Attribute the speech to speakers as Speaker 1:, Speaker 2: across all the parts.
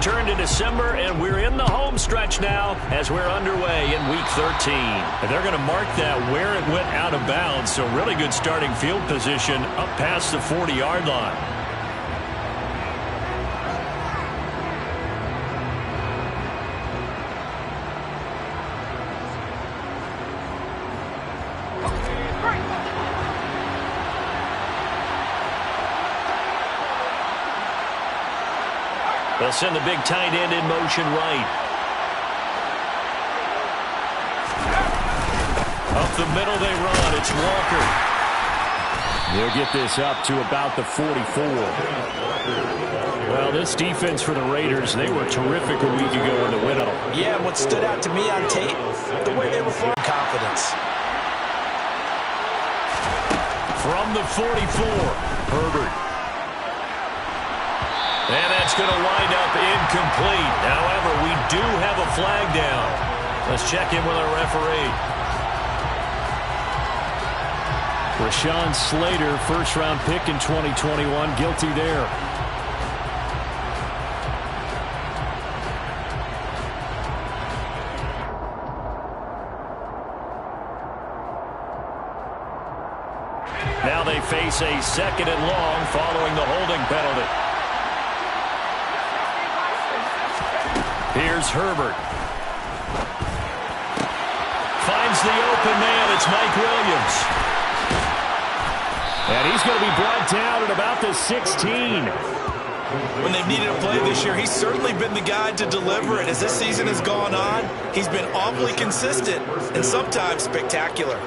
Speaker 1: turn to December, and we're in the home stretch now as we're underway in Week 13. And they're going to mark that where it went out of bounds, so really good starting field position up past the 40-yard line. They'll send the big tight end in motion right. Up the middle they run. It's Walker. They'll get this up to about the 44. Well, this defense for the Raiders, they were terrific a week ago in the win.
Speaker 2: Yeah, what stood out to me on tape, the way they were playing confidence.
Speaker 1: From the 44, Herbert. And that's going to wind up incomplete. However, we do have a flag down. Let's check in with our referee. Rashawn Slater, first-round pick in 2021, guilty there. Now they face a second and long following the holding penalty. Here's Herbert. Finds the open man. It's Mike Williams. And he's going to be brought down at about the 16.
Speaker 2: When they've needed a play this year, he's certainly been the guy to deliver it. As this season has gone on, he's been awfully consistent and sometimes spectacular.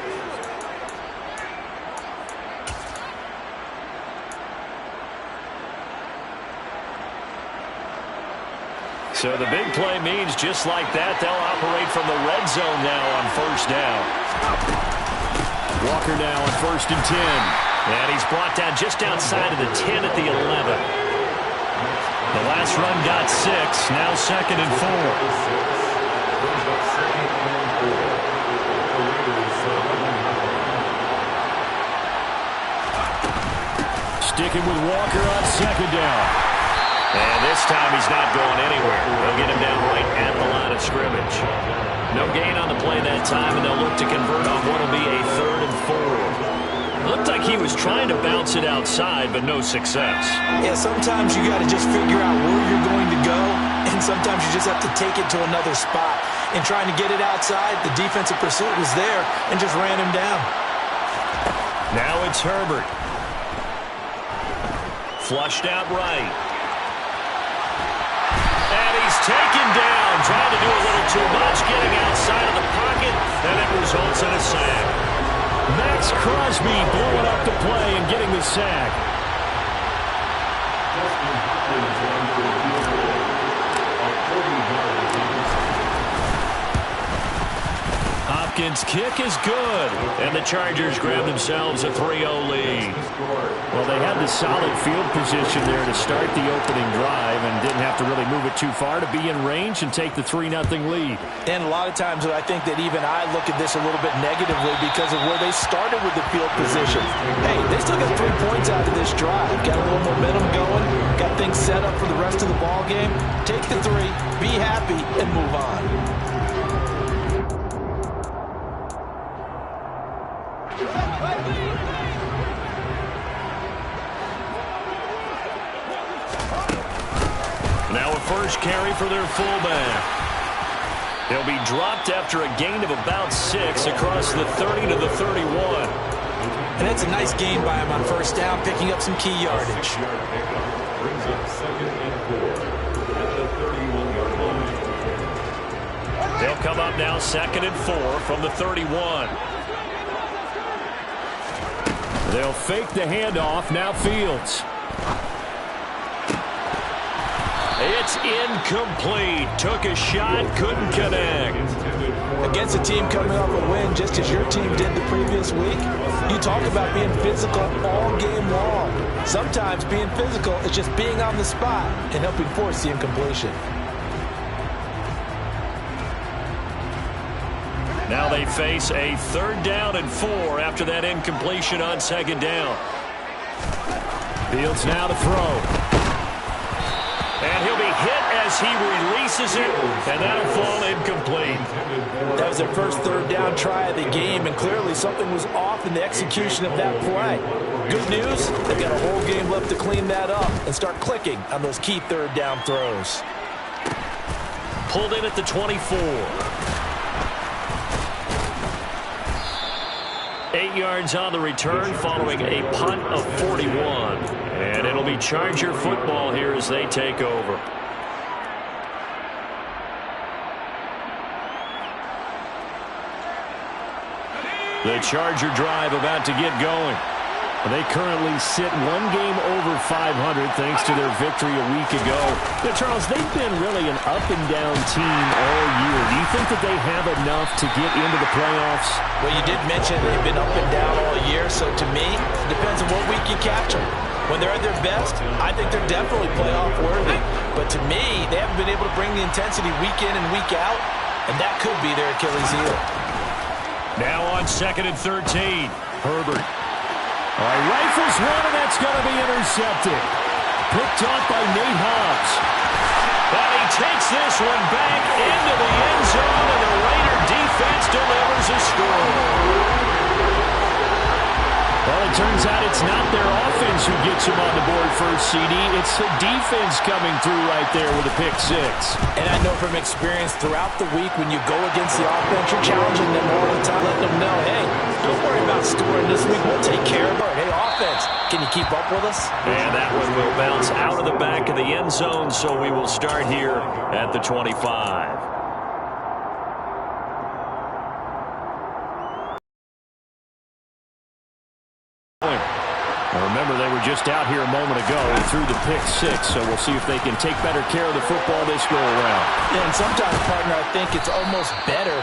Speaker 1: So the big play means just like that, they'll operate from the red zone now on first down. Walker now on 1st and 10. And he's brought down just outside of the 10 at the 11. The last run got 6, now 2nd and 4. Sticking with Walker on 2nd down. And this time he's not going anywhere. They'll get him down right at the line of scrimmage. No gain on the play that time, and they'll look to convert on what will be a 3rd and 4. Looked like he was trying to bounce it outside, but no success.
Speaker 2: Yeah, sometimes you got to just figure out where you're going to go, and sometimes you just have to take it to another spot. In trying to get it outside, the defensive pursuit was there and just ran him down.
Speaker 1: Now it's Herbert. Flushed out right. And he's taken down, trying to do a little too much, getting outside of the pocket, and it results in a sack. Max Crosby blowing up the play and getting the sack. Hopkins' kick is good, and the Chargers grab themselves a 3-0 lead. Well, they had the solid field position there to start the opening drive and didn't have to really move it too far to be in range and take the 3-0 lead.
Speaker 2: And a lot of times I think that even I look at this a little bit negatively because of where they started with the field position. Hey, they still got 3 points out of this drive. Got a little momentum going. Got things set up for the rest of the ball game. Take the 3, be happy, and move on.
Speaker 1: Now a first carry for their fullback. He'll be dropped after a gain of about 6 across the 30 to the 31.
Speaker 2: And that's a nice gain by him on first down, picking up some key yardage.
Speaker 1: They'll come up now 2nd and 4 from the 31. They'll fake the handoff. Now Fields. It's incomplete. Took a shot, couldn't connect.
Speaker 2: Against a team coming off a win just as your team did the previous week, you talk about being physical all game long. Sometimes being physical is just being on the spot and helping force the incompletion.
Speaker 1: Now they face a 3rd down and 4 after that incompletion on 2nd down. Fields now to throw. And he'll be hit as he releases it, and that'll fall incomplete.
Speaker 2: That was their first third down try of the game, and clearly something was off in the execution of that play. Good news, they've got a whole game left to clean that up and start clicking on those key third down throws.
Speaker 1: Pulled in at the 24. 8 yards on the return following a punt of 41. And it'll be Charger football here as they take over. The Charger drive about to get going. They currently sit one game over 500 thanks to their victory a week ago.
Speaker 3: Yeah, Charles, they've been really an up-and-down team all year. Do you think that they have enough to get into the playoffs?
Speaker 2: Well, you did mention they've been up and down all year, so to me, it depends on what week you catch them. When they're at their best, I think they're definitely playoff worthy. But to me, they haven't been able to bring the intensity week in and week out, and that could be their Achilles heel.
Speaker 1: Now on 2nd and 13, Herbert. All right, rifles one, and that's going to be intercepted. Picked off by Nate Hobbs. And he takes this one back into the end zone, and the Raider defense delivers a score. Well, it turns out it's not their offense who gets them on the board first, CD. It's the defense coming through right there with a pick six.
Speaker 2: And I know from experience throughout the week when you go against the offense, you're challenging them all the time, letting them know, hey, don't worry about scoring this week. We'll take care of it. Hey, offense, can you keep up with us?
Speaker 1: And that one will bounce out of the back of the end zone, so we will start here at the 25. Remember, they were just out here a moment ago and threw the pick six, so we'll see if they can take better care of the football this go-around.
Speaker 2: Yeah, and sometimes, partner, I think it's almost better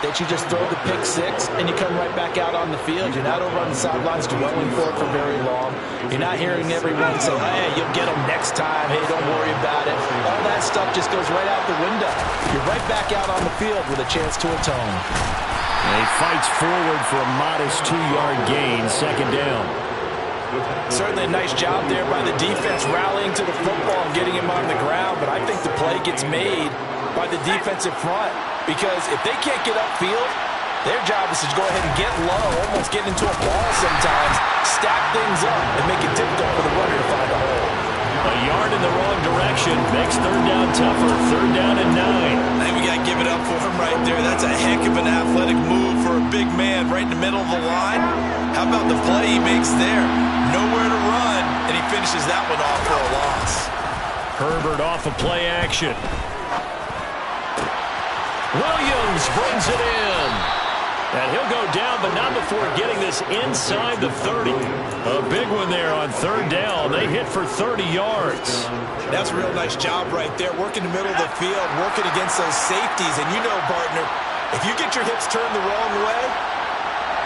Speaker 2: that you just throw the pick six and you come right back out on the field. You're not over on the sidelines dwelling for it for very long. You're not hearing everyone say, hey, you'll get them next time. Hey, don't worry about it. All that stuff just goes right out the window. You're right back out on the field with a chance to atone.
Speaker 1: And he fights forward for a modest 2-yard gain, 2nd down.
Speaker 2: Certainly a nice job there by the defense rallying to the football and getting him on the ground, but I think the play gets made by the defensive front because if they can't get upfield, their job is to go ahead and get low, almost get into a ball sometimes, stack things up, and make it difficult for the runner to find a hole.
Speaker 1: A yard in the wrong direction makes 3rd down tougher. 3rd down and 9.
Speaker 4: I think we got to give it up for him right there. That's a heck of an athletic move for a big man right in the middle of the line. How about the play he makes there? Nowhere to run, and he finishes that one off for a loss.
Speaker 1: Herbert off of play action. Williams brings it in. And he'll go down, but not before getting this inside the 30. A big one there on 3rd down. They hit for 30 yards.
Speaker 4: That's a real nice job right there, working the middle of the field, working against those safeties. And you know, partner, if you get your hips turned the wrong way,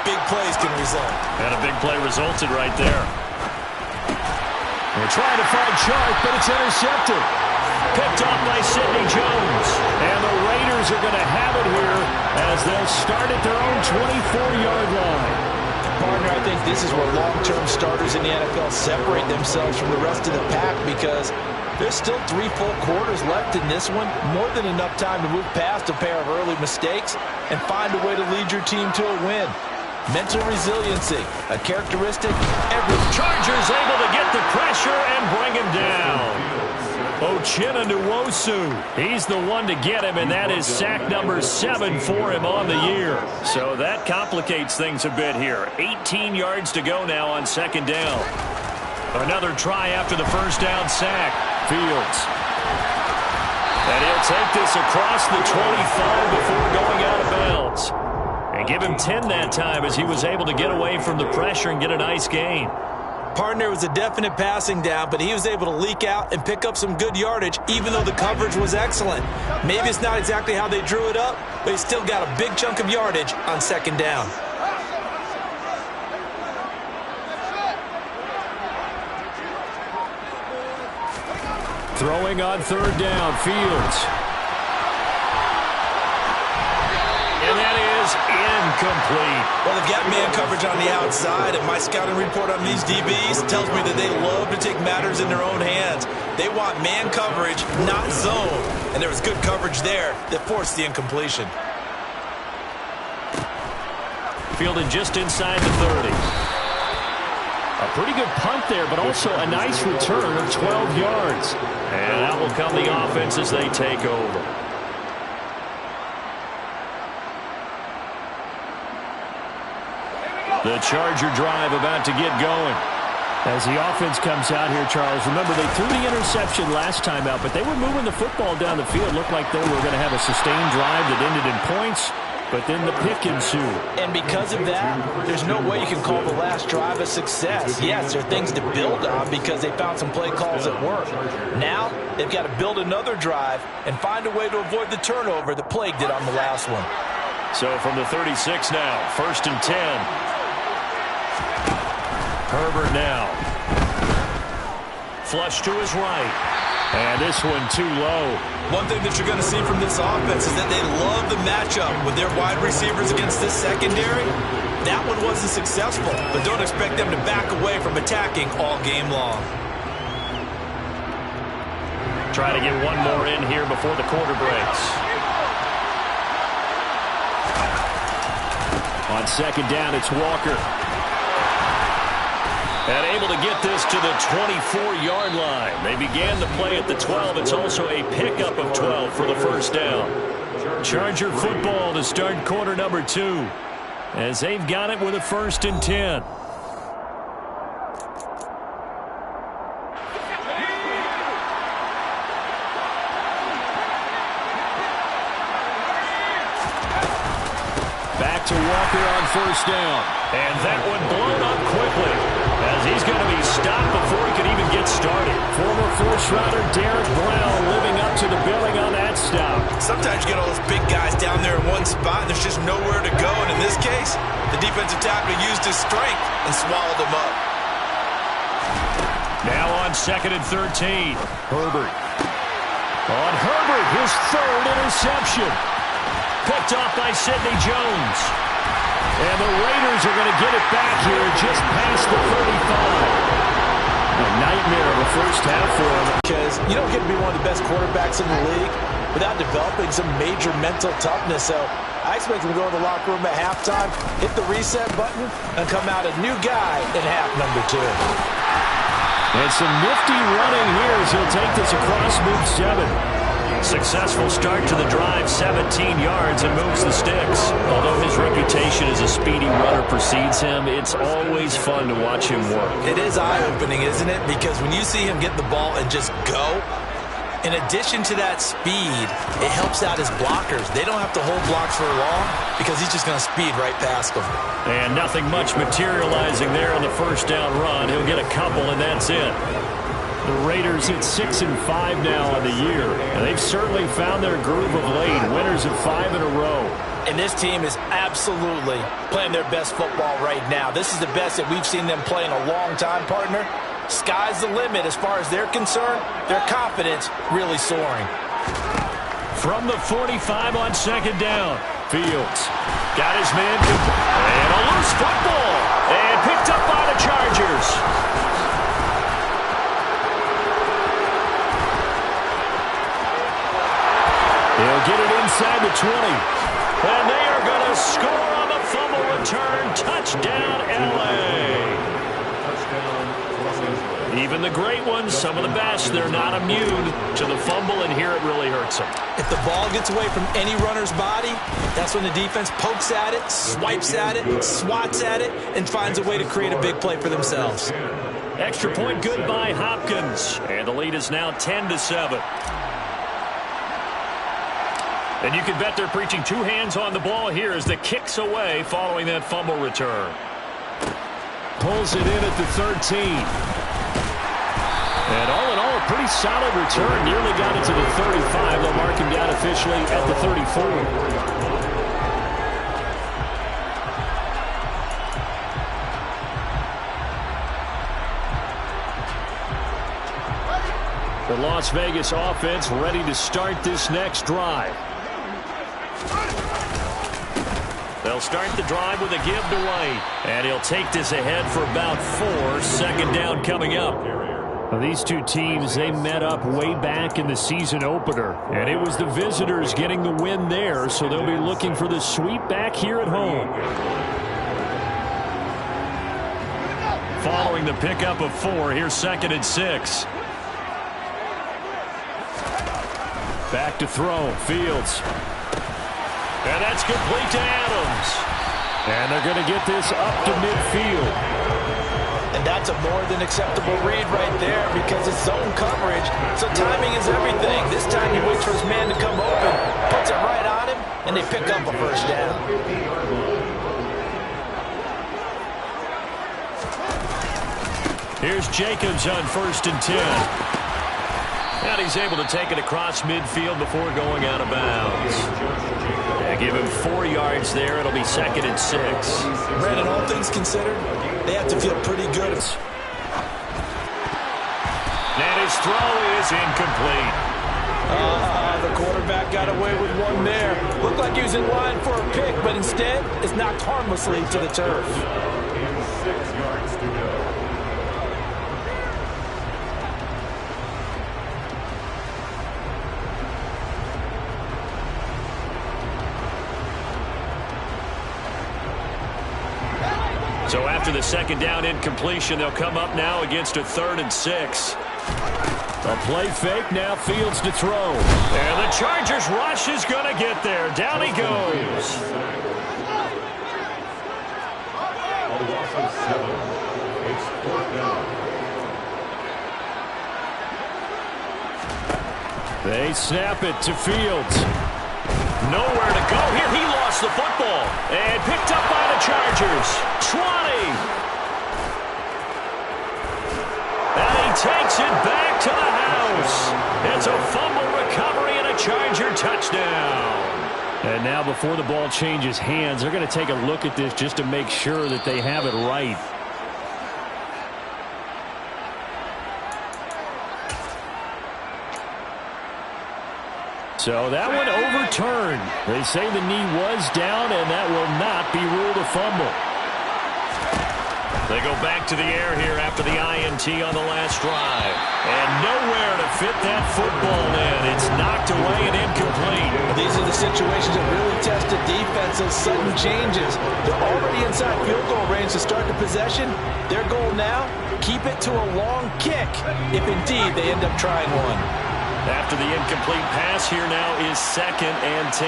Speaker 4: big plays can result.
Speaker 1: And a big play resulted right there. They're trying to find Chark, but it's intercepted. Picked off by Sidney Jones. And the Raiders are going to have it here as they'll start at their own 24-yard line.
Speaker 2: Partner, I think this is where long-term starters in the NFL separate themselves from the rest of the pack because there's still 3 full quarters left in this one. More than enough time to move past a pair of early mistakes and find a way to lead your team to a win. Mental resiliency, a characteristic every
Speaker 1: Chargers able to get the pressure and bring him down. Uchenna Nwosu, he's the one to get him, and that is sack number 7 for him on the year. So that complicates things a bit here. 18 yards to go now on 2nd down. Another try after the 1st down sack. Fields. And he'll take this across the 25 before going out of bounds. And give him 10 that time as he was able to get away from the pressure and get a nice gain.
Speaker 2: Partner was a definite passing down, but he was able to leak out and pick up some good yardage, even though the coverage was excellent. Maybe it's not exactly how they drew it up, but he still got a big chunk of yardage on 2nd down.
Speaker 1: Throwing on 3rd down, Fields. And that is incomplete.
Speaker 4: Well, they've got man coverage on the outside, and my scouting report on these DBs tells me that they love to take matters in their own hands. They want man coverage, not zone. And there was good coverage there that forced the incompletion.
Speaker 1: Fielded just inside the 30. A pretty good punt there, but also a nice return of 12 yards. And out will come the offense as they take over. The Charger drive about to get going.
Speaker 3: As the offense comes out here, Charles, remember they threw the interception last time out, but they were moving the football down the field. Looked like they were going to have a sustained drive that ended in points, but then the pick ensued.
Speaker 2: And because of that, there's no way you can call the last drive a success. Yes, there are things to build on because they found some play calls that work. Now, they've got to build another drive and find a way to avoid the turnover that plagued it on the last one.
Speaker 1: So from the 36 now, 1st and 10. Herbert now. Flush to his right. And this one too low.
Speaker 4: One thing that you're going to see from this offense is that they love the matchup with their wide receivers against this secondary. That one wasn't successful, but don't expect them to back away from attacking all game long.
Speaker 1: Try to get one more in here before the quarter breaks. On 2nd down, it's Walker. And able to get this to the 24-yard line. They began the play at the 12. It's also a pickup of 12 for the 1st down. Charger football to start quarter number 2. As they've got it with a 1st and 10. Back to Walker on 1st down. And that one blown up quickly, as he's going to be stopped before he can even get started. Former 4th-rounder Derek Brown living up to the billing on that stop.
Speaker 4: Sometimes you get all those big guys down there in one spot, and there's just nowhere to go. And in this case, the defensive tackle used his strength and swallowed him up.
Speaker 1: Now on 2nd and 13. Herbert. On Herbert, his 3rd interception. Picked off by Sidney Jones. And the Raiders are going to get it back here just past the 35. A nightmare of a first half for him.
Speaker 2: Because you don't get to be one of the best quarterbacks in the league without developing some major mental toughness. So I expect him to go to the locker room at halftime, hit the reset button, and come out a new guy in half number 2.
Speaker 1: And some nifty running here as he'll take this across move 7. Successful start to the drive, 17 yards, and moves the sticks. Although his reputation as a speedy runner precedes him, it's always fun to watch him work.
Speaker 4: It is eye-opening, isn't it? Because when you see him get the ball and just go, in addition to that speed, it helps out his blockers. They don't have to hold blocks for long because he's just going to speed right past them.
Speaker 1: And nothing much materializing there on the 1st down run. He'll get a couple, and that's it. The Raiders hit 6 and 5 now on the year, and they've certainly found their groove of late. Winners of 5 in a row.
Speaker 2: And this team is absolutely playing their best football right now. This is the best that we've seen them play in a long time, partner. Sky's the limit as far as they're concerned. Their confidence really soaring.
Speaker 1: From the 45 on 2nd down, Fields got his man, and a loose football, and picked up by the Chargers. He'll get it inside the 20. And they are going to score on the fumble return. Touchdown, L.A. Even the great ones, some of the best, they're not immune to the fumble, and here it really hurts them.
Speaker 2: If the ball gets away from any runner's body, that's when the defense pokes at it, swipes at it, swats at it, and finds a way to create a big play for themselves.
Speaker 1: Extra point good by Hopkins. And the lead is now 10-7. And you can bet they're preaching 2 hands on the ball here as the kick's away following that fumble return. Pulls it in at the 13. And all in all, a pretty solid return. Nearly got it to the 35. They'll mark him down officially at the 34. The Las Vegas offense ready to start this next drive. They'll start the drive with a give to White. And he'll take this ahead for about 4. Second down coming up.
Speaker 3: Well, these two teams, they met up way back in the season opener. And it was the visitors getting the win there, so they'll be looking for the sweep back here at home.
Speaker 1: Following the pickup of 4, here's 2nd and 6.
Speaker 3: Back to throw, Fields.
Speaker 1: And that's complete to Adams.
Speaker 3: And they're going to get this up to midfield.
Speaker 2: And that's a more than acceptable read right there because it's zone coverage, so timing is everything. This time he waits for his man to come open, puts it right on him, and they pick up a first down.
Speaker 1: Here's Jacobs on 1st and 10. And he's able to take it across midfield before going out of bounds. Give him 4 yards there. It'll be 2nd and 6.
Speaker 2: Brandon, all things considered, they have to feel pretty good.
Speaker 1: And his throw is incomplete.
Speaker 2: The quarterback got away with one there. Looked like he was in line for a pick, but instead it's knocked harmlessly to the turf.
Speaker 5: 6 yards to go.
Speaker 1: So after the 2nd down incompletion, they'll come up now against a 3rd and 6.
Speaker 3: A play fake, now Fields to throw.
Speaker 1: And the Chargers rush is going to get there. Down he goes.
Speaker 3: They snap it to Fields.
Speaker 1: Nowhere to go here. He lost the football. And picked up by the Chargers. 20. And he takes it back to the house. It's a fumble recovery and a Charger touchdown.
Speaker 3: And now before the ball changes hands, they're going to take a look at this just to make sure that they have it right. So that one overturned. They say the knee was down, and that will not be ruled a fumble.
Speaker 1: They go back to the air here after the INT on the last drive. And nowhere to fit that football in. It's knocked away and incomplete.
Speaker 2: These are the situations that really test the defense, those sudden changes. They're already inside field goal range to start the possession. Their goal now, keep it to a long kick, if indeed they end up trying one.
Speaker 1: After the incomplete pass, here now is 2nd and 10.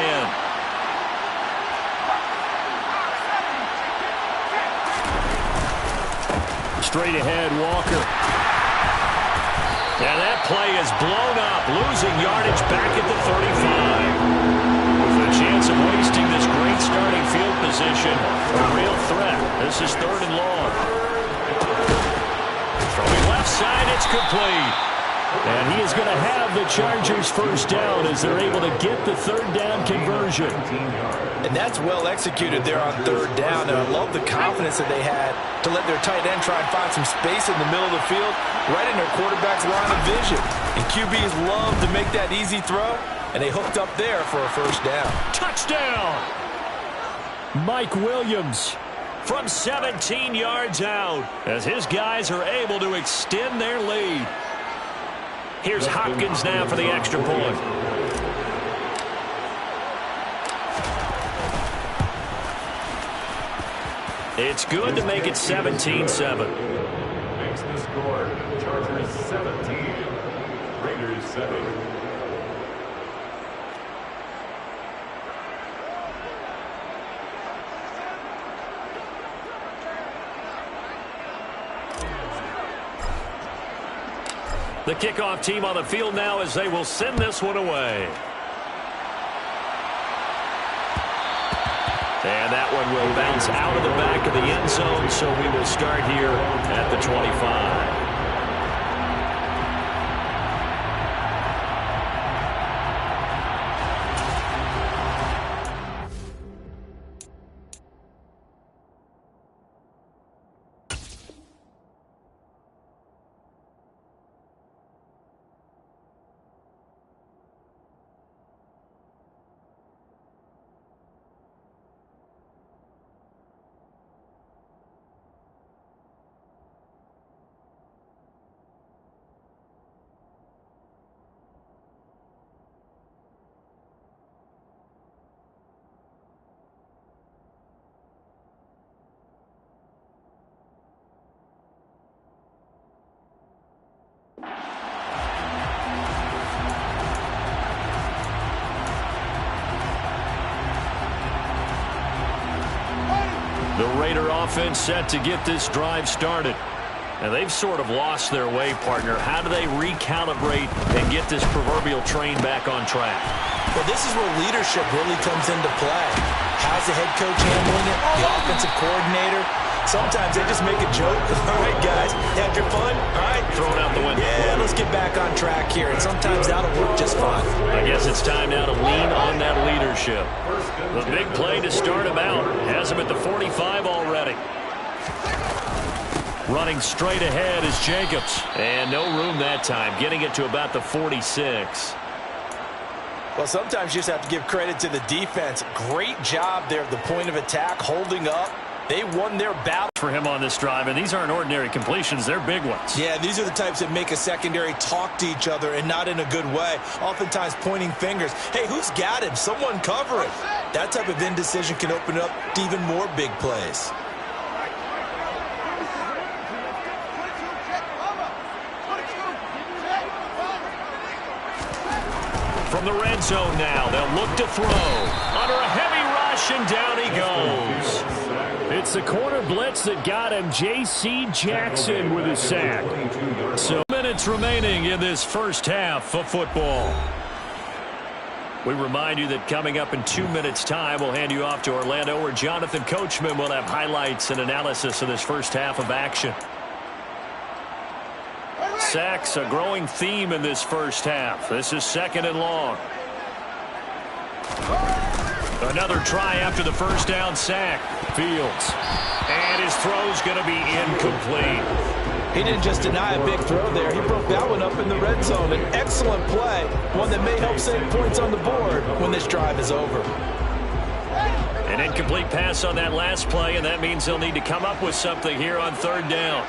Speaker 3: Straight ahead, Walker.
Speaker 1: And that play is blown up, losing yardage back at the 35. With a chance of wasting this great starting field position, a real threat. This is 3rd and long. From the left side, it's complete.
Speaker 3: And he is going to have the Chargers first down as they're able to get the 3rd down conversion.
Speaker 2: And that's well executed there on 3rd down. And I love the confidence that they had to let their tight end try and find some space in the middle of the field, right in their quarterback's line of vision. And QBs love to make that easy throw, and they hooked up there for a first down.
Speaker 1: Touchdown!
Speaker 3: Mike Williams
Speaker 1: from 17 yards out as his guys are able to extend their lead. Here's Hopkins now for the extra point. It's good to make it 17-7.
Speaker 5: Makes the score. Chargers 17. Raiders 7.
Speaker 1: The kickoff team on the field now as they will send this one away. And that one will bounce out of the back of the end zone, so we will start here at the 25.
Speaker 3: The Raider offense set to get this drive started. And they've sort of lost their way, partner. How do they recalibrate and get this proverbial train back on track?
Speaker 2: Well, this is where leadership really comes into play. How's the head coach handling it? The offensive coordinator? Sometimes they just make a joke. All right, guys, had your fun? All right.
Speaker 3: Throw it out the window.
Speaker 2: Yeah, let's get back on track here. And sometimes that'll work just fine.
Speaker 3: I guess it's time now to lean on that leadership. The big play to start him out. Has him at the 45 already. Running straight ahead is Jacobs. And no room that time. Getting it to about the 46.
Speaker 2: Well, sometimes you just have to give credit to the defense. Great job there at the point of attack, holding up. They won their battle.
Speaker 3: For him on this drive, and these aren't ordinary completions. They're big ones.
Speaker 2: Yeah, these are the types that make a secondary talk to each other and not in a good way. Oftentimes pointing fingers. Hey, who's got him? Someone cover it. That type of indecision can open up to even more big plays.
Speaker 3: From the red zone now, they'll look to throw. Under a heavy rush, and down he goes. It's the corner blitz that got him. J.C. Jackson with his sack. So minutes remaining in this first half of football. We remind you that coming up in 2 minutes' time, we'll hand you off to Orlando, where Jonathan Coachman will have highlights and analysis of this first half of action. Sacks, a growing theme in this first half. This is 2nd and long. Another try after the first down sack. Fields. And his throw's going to be incomplete.
Speaker 2: He didn't just deny a big throw there. He broke that one up in the red zone. An excellent play. One that may help save points on the board when this drive is over.
Speaker 3: An incomplete pass on that last play, and that means they'll need to come up with something here on 3rd down.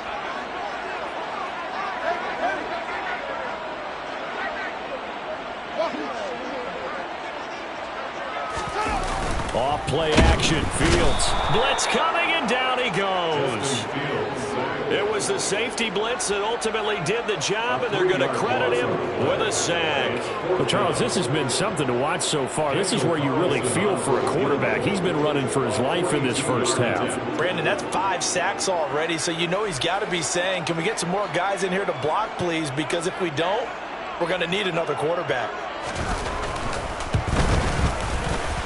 Speaker 3: Off play action. Fields. Blitz coming, and down he goes. It was the safety blitz that ultimately did the job, and they're going to credit him with a sack. Well, Charles, this has been something to watch so far. This is where you really feel for a quarterback. He's been running for his life in this first half.
Speaker 2: Brandon, that's 5 sacks already, so you know he's got to be saying, can we get some more guys in here to block, please? Because if we don't, we're going to need another quarterback.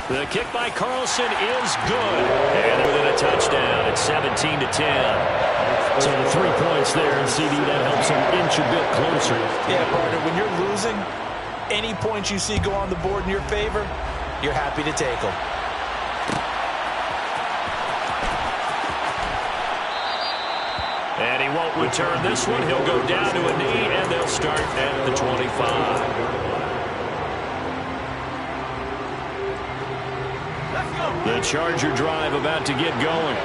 Speaker 3: The kick by Carlson is good. And within a touchdown, it's 17-10. So the 3 points there, and CD, that helps him inch a bit closer.
Speaker 2: Yeah, partner, when you're losing, any points you see go on the board in your favor, you're happy to take them.
Speaker 3: And he won't return this one. He'll go down to a knee, and they'll start at the 25. The Charger drive about to get going.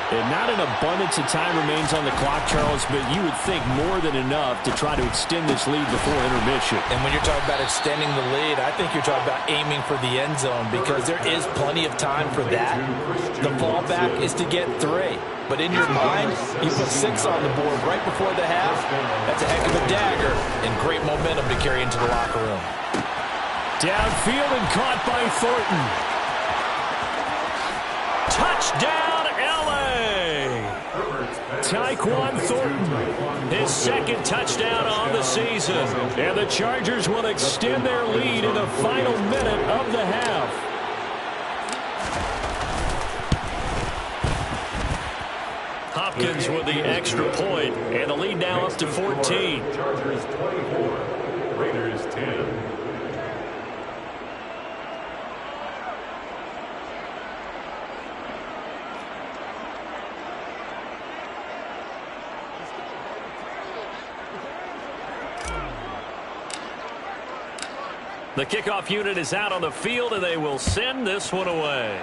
Speaker 3: And not an abundance of time remains on the clock, Charles, but you would think more than enough to try to extend this lead before intermission.
Speaker 2: And when you're talking about extending the lead, I think you're talking about aiming for the end zone, because there is plenty of time for that. The fallback is to get 3. But in your mind, you put 6 on the board right before the half. That's a heck of a dagger and great momentum to carry into the locker room.
Speaker 3: Downfield and caught by Thornton. Touchdown, L.A. Tyquan Thornton, his 2nd touchdown on the season. And the Chargers will extend their lead in the final minute of the half. Hopkins with the extra point, and the lead now up to 14.
Speaker 5: Chargers 24, Raiders 10.
Speaker 3: The kickoff unit is out on the field, and they will send this one away.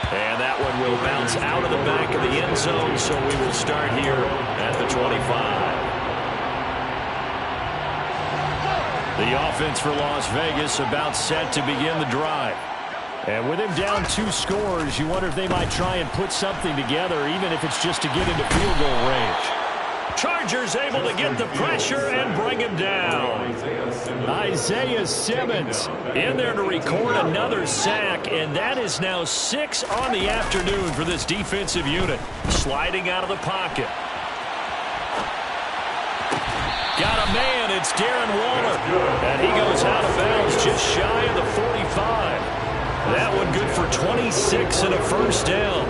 Speaker 3: And that one will bounce out of the back of the end zone, so we will start here at the 25. The offense for Las Vegas about set to begin the drive. And with him down 2 scores, you wonder if they might try and put something together, even if it's just to get into field goal range. Chargers able to get the pressure and bring him down. Isaiah Simmons in there to record another sack, and that is now 6 on the afternoon for this defensive unit. Sliding out of the pocket. Got a man, it's Darren Waller. And he goes out of bounds just shy of the 45. That one good for 26 and a first down.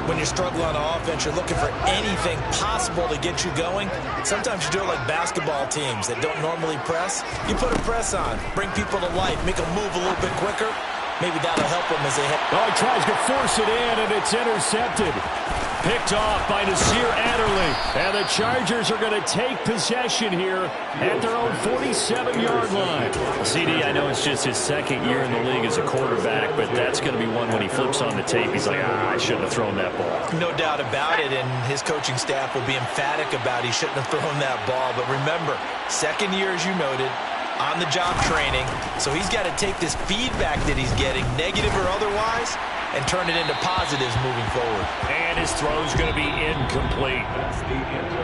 Speaker 2: When you struggle on offense, you're looking for anything possible to get you going. Sometimes you do it like basketball teams that don't normally press. You put a press on, bring people to life, make them move a little bit quicker. Maybe that'll help them as they hit.
Speaker 3: Oh, he tries to force it in, and it's intercepted. Picked off by Nasir Adderley. And the Chargers are going to take possession here at their own 47-yard line. CD, I know it's just his second year in the league as a quarterback, but that's going to be one when he flips on the tape. He's like, I shouldn't have thrown that ball.
Speaker 2: No doubt about it, and his coaching staff will be emphatic about he shouldn't have thrown that ball. But remember, second year, as you noted, on-the-job training. So he's got to take this feedback that he's getting, negative or otherwise, and turn it into positives moving forward.
Speaker 3: And his throw's going to be incomplete.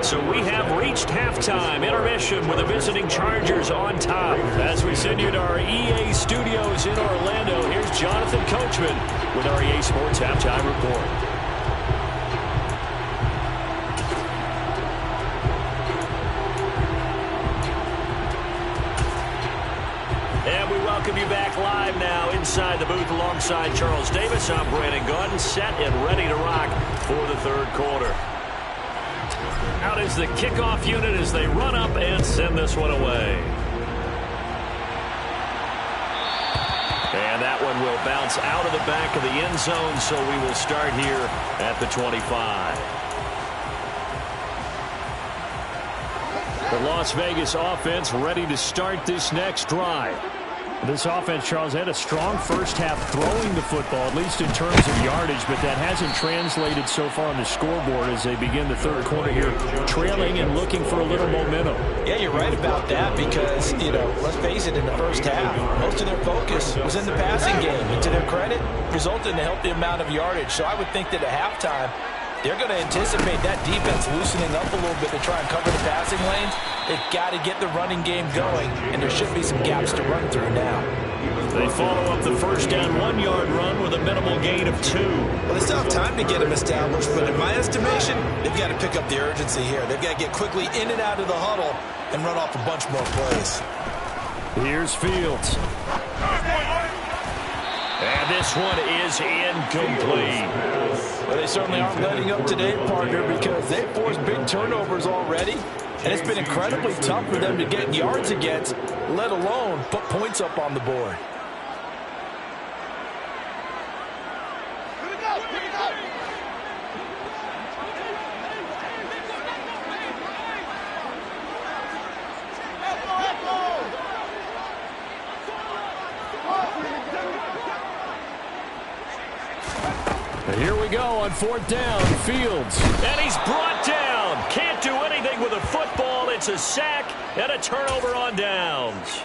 Speaker 3: So we have reached halftime intermission with the visiting Chargers on top. As we send you to our EA studios in Orlando, here's Jonathan Coachman with our EA Sports Halftime Report. Welcome you back live now inside the booth alongside Charles Davis. I'm Brandon Gaudin, set and ready to rock for the third quarter. Out is the kickoff unit as they run up and send this one away. And that one will bounce out of the back of the end zone, so we will start here at the 25. The Las Vegas offense ready to start this next drive. This offense, Charles, had a strong first half throwing the football, at least in terms of yardage, but that hasn't translated so far on the scoreboard as they begin the third quarter here, trailing and looking for a little momentum.
Speaker 2: Yeah, you're right about that because, let's face it, in the first half, most of their focus was in the passing game. And to their credit, resulted in a healthy amount of yardage. So I would think that at halftime, they're going to anticipate that defense loosening up a little bit to try and cover the passing lanes. They've got to get the running game going, and there should be some gaps to run through now.
Speaker 3: They follow up the first down 1-yard run with a minimal gain of 2.
Speaker 2: Well, they still have time to get them established, but in my estimation, they've got to pick up the urgency here. They've got to get quickly in and out of the huddle and run off a bunch more plays.
Speaker 3: Here's Fields. And this one is incomplete.
Speaker 2: Well, they certainly aren't letting up today, partner, because they've forced big turnovers already. And it's been incredibly tough for them to get yards against, let alone put points up on the board.
Speaker 3: Here we go on fourth down, Fields. And he's brought down. Can't do anything with a football. It's a sack and a turnover on downs.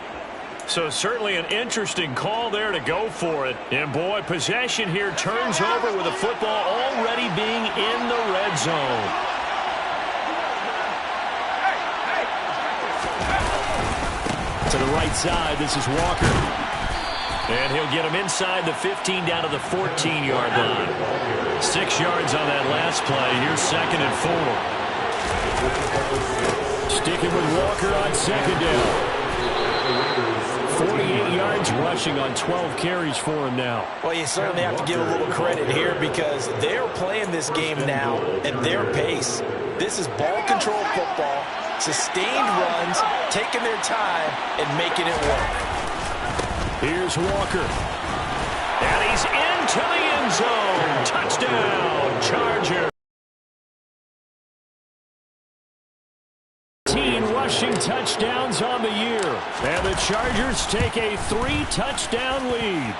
Speaker 3: So certainly an interesting call there to go for it. And boy, possession here turns over with the football already being in the red zone. To the right side, this is Walker. And he'll get him inside the 15 down to the 14-yard line. 6 yards on that last play. Here's 2nd and 4. Sticking with Walker on 2nd down. 48 yards rushing on 12 carries for him now.
Speaker 2: Well, you certainly have to give a little credit here because they're playing this game now at their pace. This is ball control football, sustained runs, taking their time, and making it work.
Speaker 3: Here's Walker. And he's into the end zone. Touchdown, Chargers. 18 rushing touchdowns on the year. And the Chargers take a 3-touchdown lead.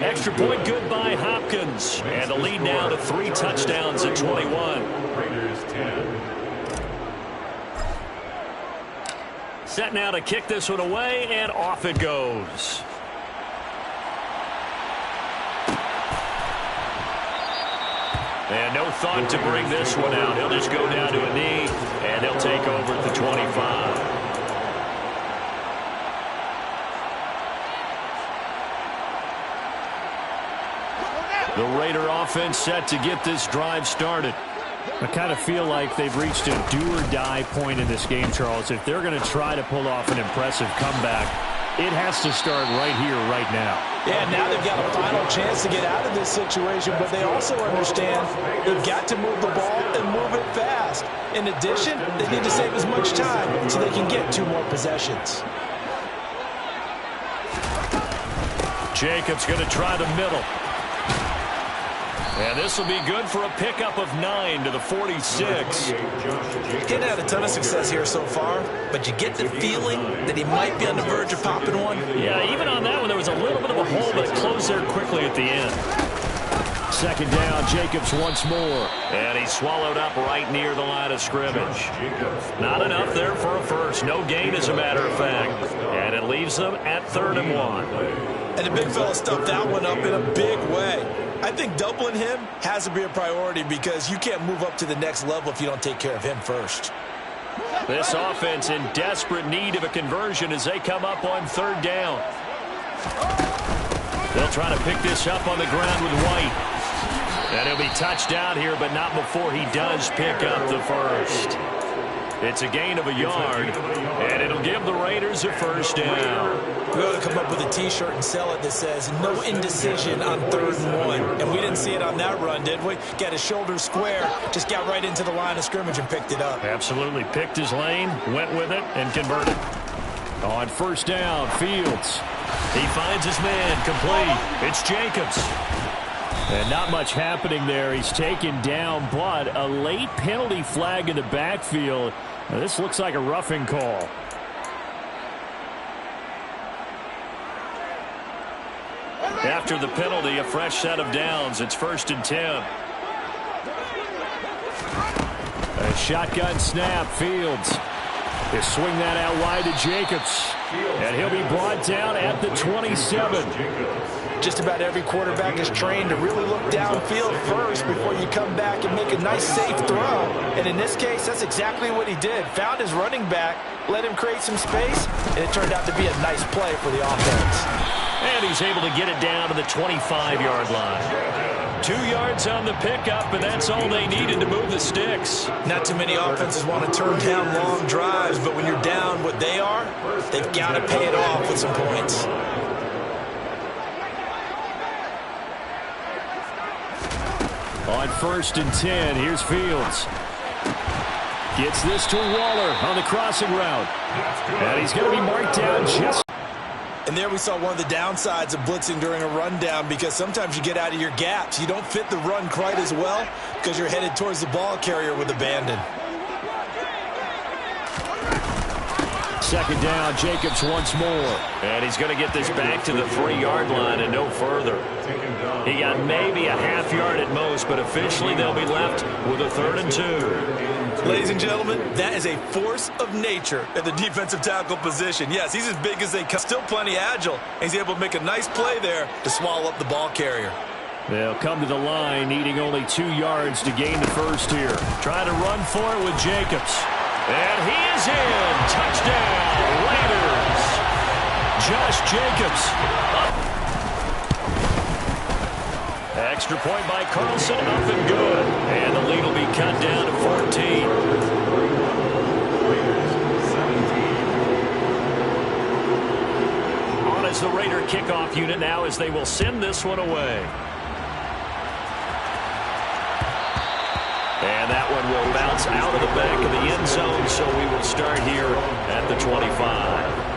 Speaker 3: Extra point good by Hopkins. And the lead now to 3 touchdowns at 21.
Speaker 5: Raiders 10.
Speaker 3: Set now to kick this one away, and off it goes.
Speaker 1: And no thought to bring this one out. He'll just go down to a knee, and they'll take over at the 25. The Raider offense set to get this drive started.
Speaker 3: I kind of feel like they've reached a do-or-die point in this game, Charles. If they're going to try to pull off an impressive comeback, it has to start right here, right now.
Speaker 2: Yeah, now they've got a final chance to get out of this situation, but they also understand they've got to move the ball and move it fast. In addition, they need to save as much time so they can get 2 more possessions.
Speaker 1: Jacobs going to try the middle. And this will be good for a pickup of 9 to the 46.
Speaker 4: He didn't have a ton of success here so far, but you get the feeling that he might be on the verge of popping one.
Speaker 1: Yeah, even on that one, there was a little bit of a hole, but it closed there quickly at the end.
Speaker 3: Second down, Jacobs once more.
Speaker 1: And he's swallowed up right near the line of scrimmage. Not enough there for a first. No gain, as a matter of fact. And it leaves them at 3rd and 1.
Speaker 4: And the big fella stuffed that one up in a big way. I think doubling him has to be a priority because you can't move up to the next level if you don't take care of him first.
Speaker 1: This offense in desperate need of a conversion as they come up on 3rd down. They'll try to pick this up on the ground with White. And he'll be touched down here, but not before he does pick up the first. It's a gain of a yard, and it'll give the Raiders a first down.
Speaker 2: We ought to come up with a T-shirt and sell it that says, no indecision on 3rd and 1. And we didn't see it on that run, did we? Got his shoulders square, just got right into the line of scrimmage and picked it up.
Speaker 3: Absolutely. Picked his lane, went with it, and converted. On 1st down, Fields.
Speaker 1: He finds his man, complete. It's Jacobs.
Speaker 3: And not much happening there. He's taken down, but a late penalty flag in the backfield. Now, this looks like a roughing call.
Speaker 1: After the penalty, a fresh set of downs. It's 1st and 10.
Speaker 3: A shotgun snap. Fields. He'll swing that out wide to Jacobs. And he'll be brought down at the 27.
Speaker 2: Just about every quarterback is trained to really look downfield first before you come back and make a nice, safe throw. And in this case, that's exactly what he did. Found his running back, let him create some space, and it turned out to be a nice play for the offense.
Speaker 1: And he's able to get it down to the 25-yard line. 2 yards on the pickup, and that's all they needed to move the sticks.
Speaker 4: Not too many offenses want to turn down long drives, but when you're down what they are, they've got to pay it off with some points.
Speaker 3: On 1st and 10, here's Fields. Gets this to Waller on the crossing route. And he's going to be marked down just...
Speaker 4: And there we saw one of the downsides of blitzing during a rundown because sometimes you get out of your gaps. You don't fit the run quite as well because you're headed towards the ball carrier with abandon.
Speaker 3: 2nd down, Jacobs once more.
Speaker 1: And he's going to get this back to the 3-yard line and no further. He got maybe a half yard at most, but officially they'll be left with a 3rd and 2.
Speaker 4: Ladies and gentlemen, that is a force of nature at the defensive tackle position. Yes, he's as big as they come. Still plenty agile. He's able to make a nice play there to swallow up the ball carrier.
Speaker 3: They'll come to the line, needing only 2 yards to gain the first here.
Speaker 1: Trying to run for it with Jacobs. And he is in. Touchdown, Raiders. Josh Jacobs. Extra point by Carlson, up and good. And the lead will be cut down to 14. On as the Raider kickoff unit now as they will send this one away. And that one will bounce out of the back of the end zone, so we will start here at the 25.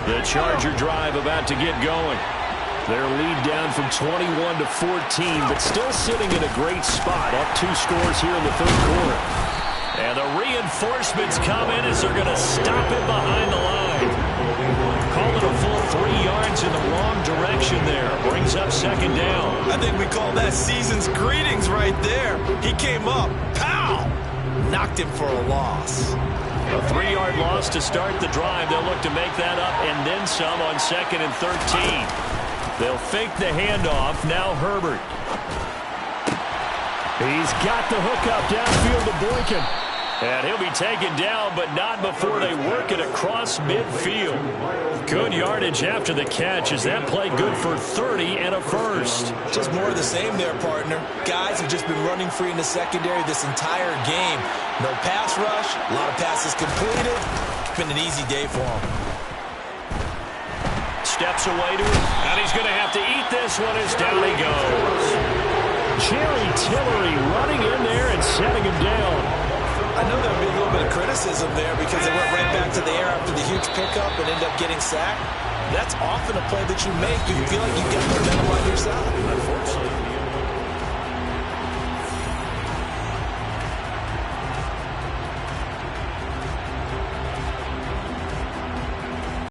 Speaker 1: The Charger drive about to get going. Their lead down from 21 to 14, but still sitting in a great spot. Up 2 scores here in the 3rd quarter. And the reinforcements come in as they're going to stop it behind the line. Call it a full 3 yards in the wrong direction there. Brings up 2nd down.
Speaker 4: I think we call that season's greetings right there. He came up. Pow! knocked him for a loss.
Speaker 3: A 3-yard loss to start the drive. They'll look to make that up and then some on 2nd and 13. They'll fake the handoff. Now Herbert. He's got the hook up downfield to Boykin. And he'll be taken down, but not before they work it across midfield. Good yardage after the catch. Is that play good for 30 and a first?
Speaker 2: Just more of the same there, partner. Guys have just been running free in the secondary this entire game. No pass rush, a lot of passes completed. It's been an easy day for him.
Speaker 3: Steps away to it, and he's going to have to eat this one as down he goes. Jerry Tillery running in there and setting him down.
Speaker 2: I know there'll be a little bit of criticism there because they went right back to the air after the huge pickup and ended up getting sacked. That's often a play that you make. You feel like you've got momentum on your side.